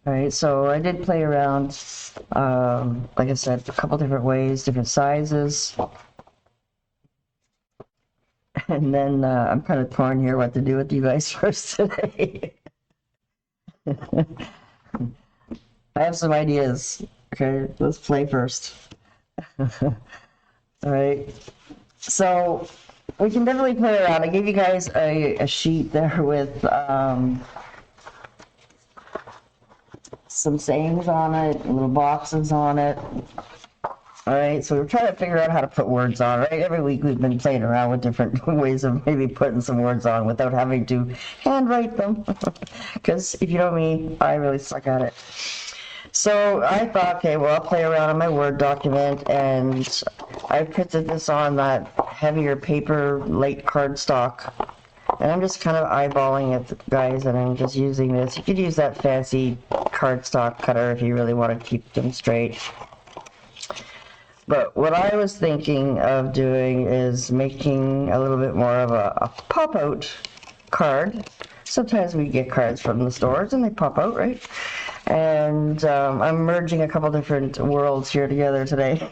All right, so I did play around, like I said, a couple different ways, different sizes. And then I'm kind of torn here what to do with you guys first today. I have some ideas. Okay, let's play first. All right, so we can definitely play around. I gave you guys a sheet there with some sayings on it, little boxes on it. All right, so we're trying to figure out how to put words on, right? Every week we've been playing around with different ways of maybe putting some words on without having to handwrite them. Because if you know me, I really suck at it. So I thought, okay, well, I'll play around on my Word document, and I printed this on that heavier paper, light cardstock. And I'm just kind of eyeballing it, guys, and I'm just using this. You could use that fancy cardstock cutter if you really want to keep them straight. But what I was thinking of doing is making a little bit more of a pop-out card. Sometimes we get cards from the stores and they pop out, right? And I'm merging a couple different worlds here together today.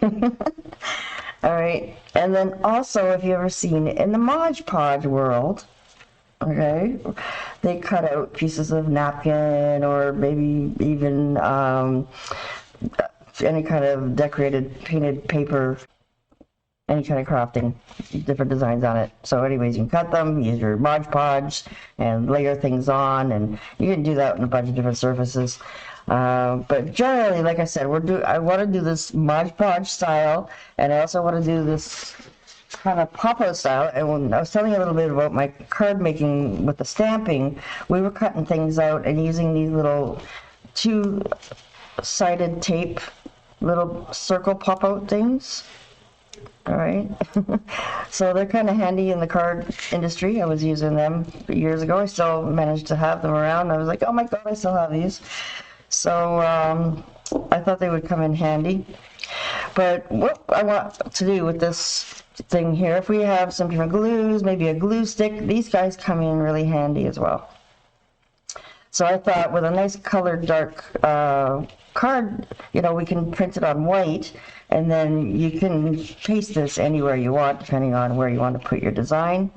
All right, and then also, if you ever seen in the Mod Podge world, okay, they cut out pieces of napkin or maybe even any kind of decorated painted paper, any kind of crafting, different designs on it. So anyways, you can cut them, use your Mod Podge and layer things on, and you can do that on a bunch of different surfaces. But generally, like I said, I want to do this Mod Podge style, and I also want to do this kind of pop-out style. And when I was telling you a little bit about my card making with the stamping, we were cutting things out and using these little two-sided tape, little circle pop-out things. All right. So they're kind of handy in the card industry. I was using them years ago. I still managed to have them around. I was like, oh my God, I still have these. So I thought they would come in handy. But what I want to do with this thing here, if we have some different glues, maybe a glue stick, these guys come in really handy as well. So I thought with a nice colored dark card, we can print it on white, and then you can paste this anywhere you want, depending on where you want to put your design,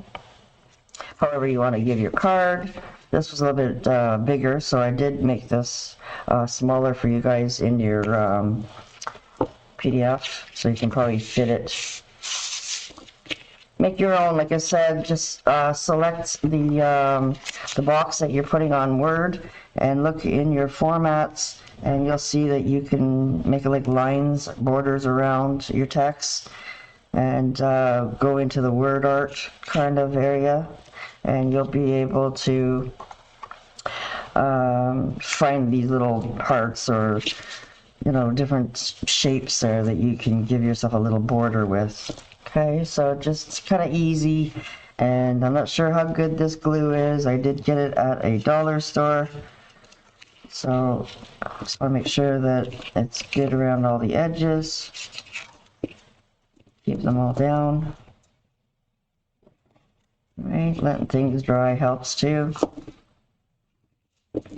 however you want to give your card. This was a little bit bigger, so I did make this smaller for you guys in your PDF, so you can probably fit it. Make your own, like I said, just select the box that you're putting on Word and look in your formats, and you'll see that you can make like lines, borders around your text, and go into the word art kind of area, and you'll be able to find these little parts or different shapes there that you can give yourself a little border with. Okay, so just kind of easy, and I'm not sure how good this glue is. I did get it at a dollar store, so I just want to make sure that it's good around all the edges. Keep them all down. Right, letting things dry helps too.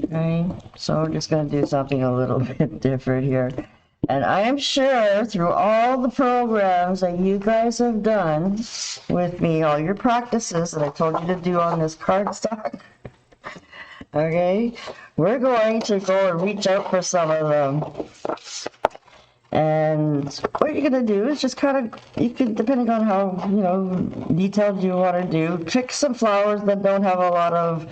Okay, so we're just going to do something a little bit different here. And I am sure through all the programs that you guys have done with me, all your practices that I told you to do on this cardstock, okay, we're going to go and reach out for some of them. And what you're going to do is just kind of, you can, depending on how, detailed you want to do, pick some flowers that don't have a lot of,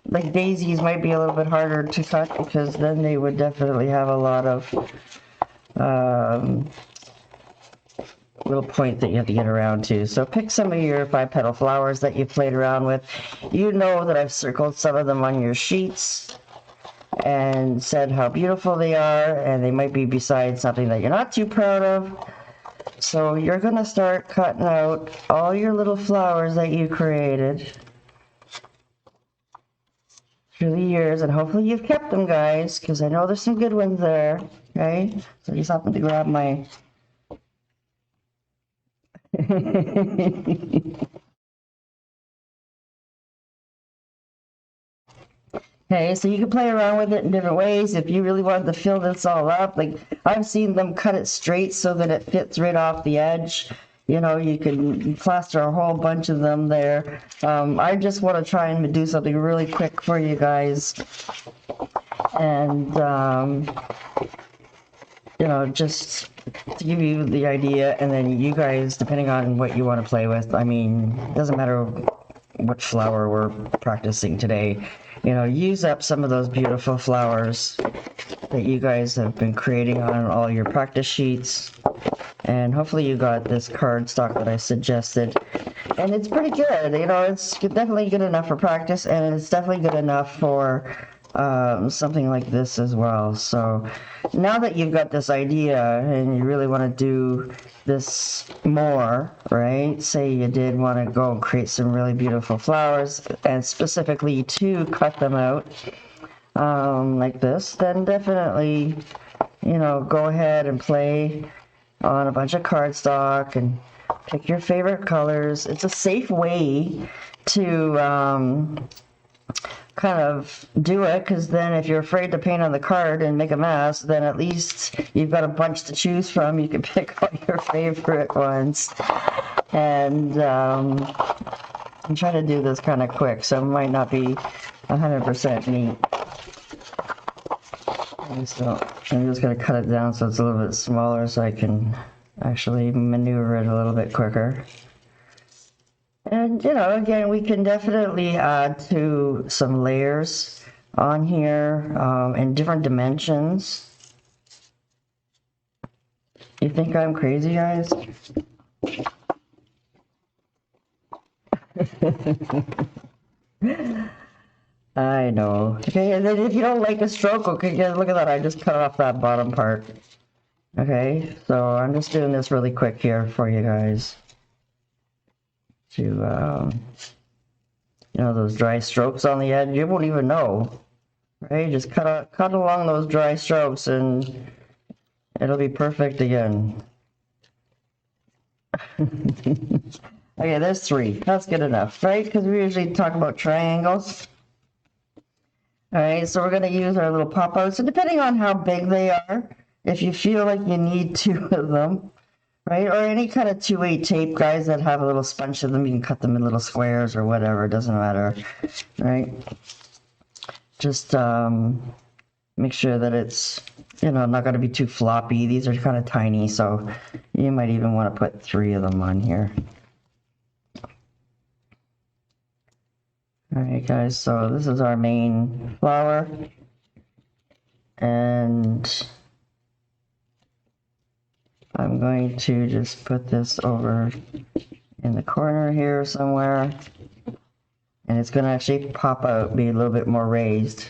like daisies might be a little bit harder to cut, because then they would definitely have a lot of little point that you have to get around to. So pick some of your 5-petal flowers that you've played around with. You know that I've circled some of them on your sheets and said how beautiful they are, and they might be beside something that you're not too proud of. So you're going to start cutting out all your little flowers that you created through the years, and hopefully you've kept them, guys, because I know there's some good ones there. Okay, so just happen to grab my Okay, so you can play around with it in different ways. If you really wanted to fill this all up, like I've seen them cut it straight so that it fits right off the edge. You know, you can plaster a whole bunch of them there. I just want to try and do something really quick for you guys. And, you know, just to give you the idea, and then you guys, depending on what you want to play with, I mean, it doesn't matter what flower we're practicing today. You know, use up some of those beautiful flowers that you guys have been creating on all your practice sheets. And hopefully you got this cardstock that I suggested. And it's pretty good, you know, it's definitely good enough for practice, and it's definitely good enough for something like this as well. So now that you've got this idea and you really want to do this more, right? Say you did want to go and create some really beautiful flowers and specifically to cut them out like this, then definitely, you know, go ahead and play on a bunch of cardstock and pick your favorite colors. It's a safe way to kind of do it, because then if you're afraid to paint on the card and make a mess, then at least you've got a bunch to choose from. You can pick out your favorite ones. And I'm trying to do this kind of quick, so it might not be 100% neat. So I'm just going to cut it down so it's a little bit smaller so I can actually maneuver it a little bit quicker. And, you know, again, we can definitely add to some layers on here in different dimensions. You think I'm crazy, guys? I know. Okay, and then if you don't like a stroke, okay, yeah, look at that. I just cut off that bottom part. Okay, so I'm just doing this really quick here for you guys. To, you know, those dry strokes on the edge, you won't even know, right? Just cut along those dry strokes and it'll be perfect again. Okay, there's 3. That's good enough, right? Because we usually talk about triangles. All right, so we're going to use our little pop-outs. So depending on how big they are, if you feel like you need 2 of them, right? Or any kind of 2-8 tape, guys, that have a little bunch of them, you can cut them in little squares or whatever, it doesn't matter, right? Just make sure that it's, you know, not going to be too floppy. These are kind of tiny, so you might even want to put 3 of them on here. All right, guys, so this is our main flower. And I'm going to just put this over in the corner here somewhere. And it's going to actually pop out, be a little bit more raised.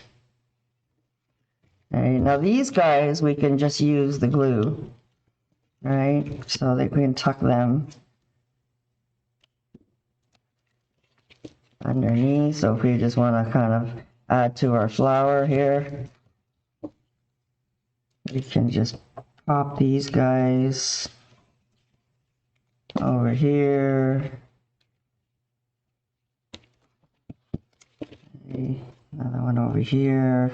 All right, now these guys, we can just use the glue, right? So that we can tuck them underneath. So if we just want to kind of add to our flower here, we can just pop these guys over here. Okay, another one over here.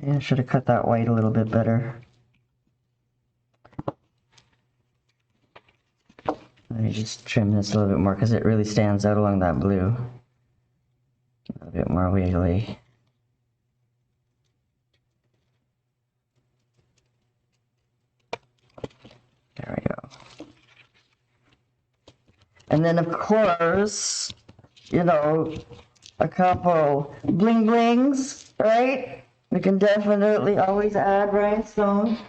I should have cut that white a little bit better. Let me just trim this a little bit more because it really stands out along that blue. A bit more wiggly. There we go. And then of course, you know, a couple bling blings, right? We can definitely always add rhinestones.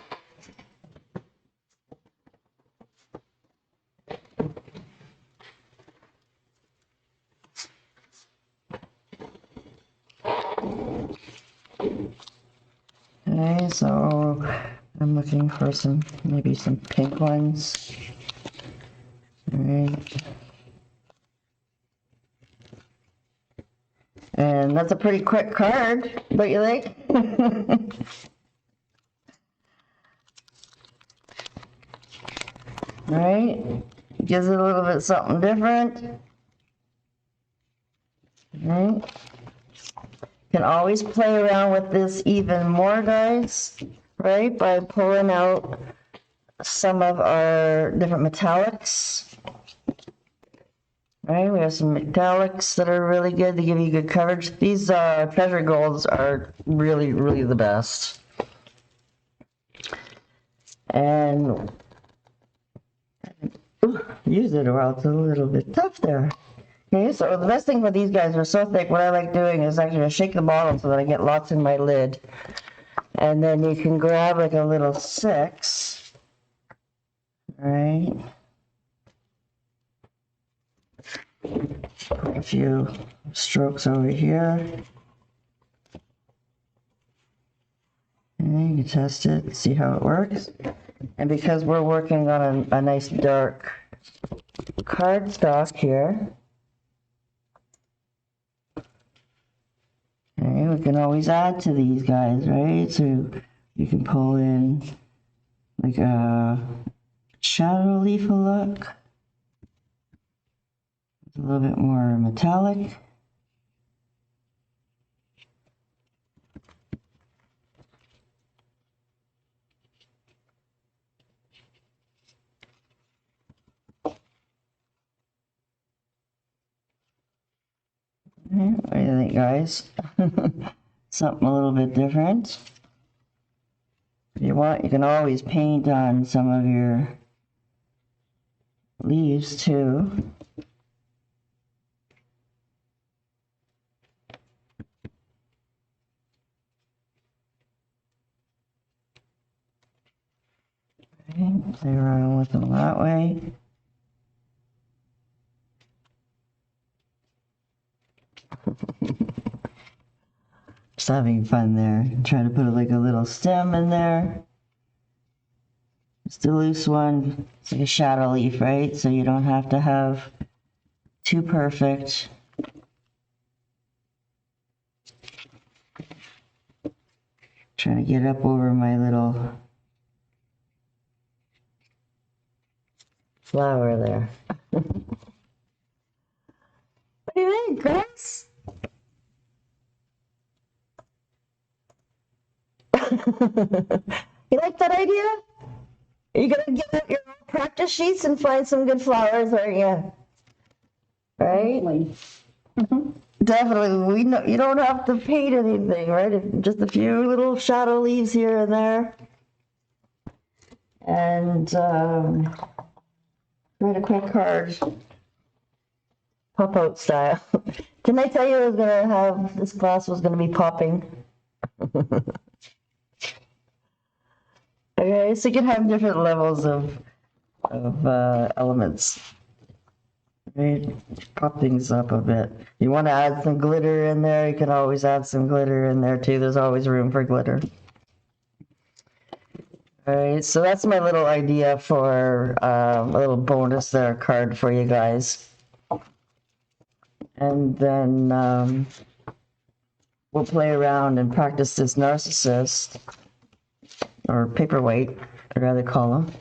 Okay, so I'm looking for maybe some pink ones. All right. And that's a pretty quick card, don't you think? All right, Gives it a little bit something different. Right. Can always play around with this even more, guys, right? By pulling out some of our different metallics. Right, we have some metallics that are really good to give you good coverage. These treasure golds are really, really the best. And use it or else it's a little bit tough there. Okay, so the best thing with these guys are so thick, what I like doing is actually to shake the bottle so that I get lots in my lid. And then you can grab like a little 6, right? Put a few strokes over here. And you can test it, see how it works. And because we're working on a nice dark cardstock here, okay, we can always add to these guys, right? So you can pull in like a shadow leaf look. It's a little bit more metallic. What do you think, guys? Something a little bit different. If you want, you can always paint on some of your leaves too. Okay, play around with them that way. Just having fun there. Try to put like a little stem in there. It's the loose one. It's like a shadow leaf, right? So you don't have to have too perfect. Trying to get up over my little flower there. What do you think, Chris? You like that idea? Are you gonna give out your own practice sheets and find some good flowers, aren't you? Right? Definitely. We know you don't have to paint anything, right? Just a few little shadow leaves here and there, and write a quick card, pop out style. Didn't I tell you I was gonna have this class was gonna be popping? Okay, so you can have different levels of elements. Right? Pop things up a bit. You want to add some glitter in there, you can always add some glitter in there too. There's always room for glitter. Alright, so that's my little idea for a little bonus there card for you guys. And then we'll play around and practice this narcissist, or paperweight, I'd rather call them.